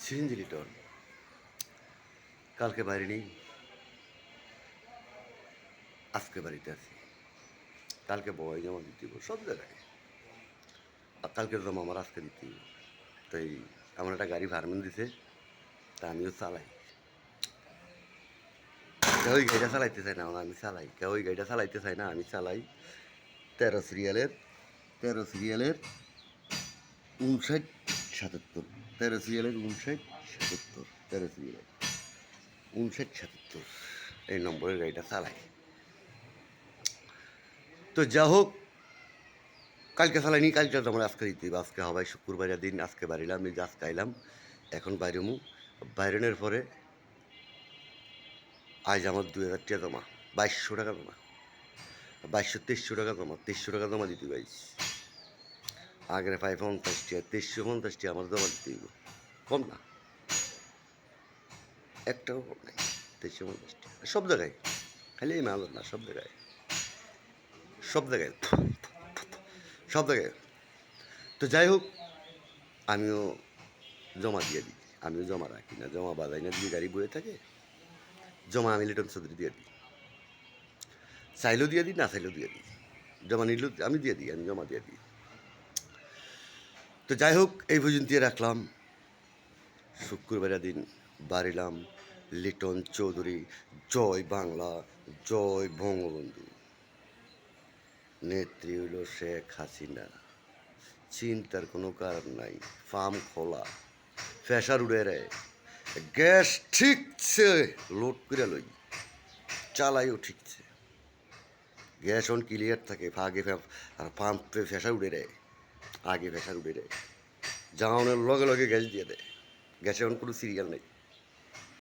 CNG Liton কালকে বাইরে নেই, আজকে বাড়িতে আছি। কালকে বয় জমা দিতে হইব সব জায়গায়, আর কালকের জমা আমার আজকে দিতে হইব। তাই আমার একটা গাড়ি ভাড়ানো দিছে, তা আমিও চালাই। কেউ ওই গাড়িটা চালাইতে চায় না, আমি চালাই। কেউ ওই গাড়িটা চালাইতে চায় না, আমি চালাই। 13 সিরিয়ালের 59 77, 13 সিরিয়ালের 59 77, 13 সিরিয়ালের 59 77 এই নম্বরের গাড়িটা চালাই। তো যা হোক, কালকে চালাইনি, কালকে তো আমার আজকে দিতে হইব। আজকে হবাই শুক্রবারের দিন, আজকে বাড়িলাম, এই যে আজকে আইলাম, এখন বাইরেমু। বাইরনের পরে আজ আমার 2000 টাকা জমা, 2200 টাকা জমা, 2200 2300 টাকা জমা, 2300 টাকা জমা দিতে পারি। আগের 550 টাকা, 2350 টাকা আমার জমা দিতে হইব। কম না, একটাও কম নাই, 2350 টাকা সব জায়গায়। খালি এই মাল না, সব জায়গায়, সব জায়গায়, সব জায়গায়। তো যাই হোক, আমিও জমা দিয়ে দিই, আমিও জমা রাখি না, জমা বাজাই না, দিয়ে গাড়ি বয়ে থাকে। জমা আমি লিটন চৌধুরী দিয়ে দিই, চাইলেও দিয়ে দিই, না চাইলেও দিয়ে দিই। জমা নিলেও আমি দিয়ে দিই, আমি জমা দিয়ে দিই। তো যাই হোক, এই পর্যন্ত রাখলাম। শুক্রবারের দিন বাড়িলাম। লিটন চৌধুরী, জয় বাংলা, জয় বঙ্গবন্ধু। নেত্রী হইল শেখ হাসিনা, চিন্তার কোনো কারণ নাই। ফার্ম খোলা, ফ্যাসার উড়ে রে, গ্যাস ঠিকছে, লোড করে লই, চালাইও ঠিকছে। গ্যাস অন ক্লিয়ার থাকে, আগে আর পাম্পে ফ্যাসার উড়ে রে, আগে ফ্যাসার উড়ে রে, জাহানের লগে লগে গ্যাস দিয়ে দেয়। গ্যাসে এখন কোনো সিরিয়াল নেই।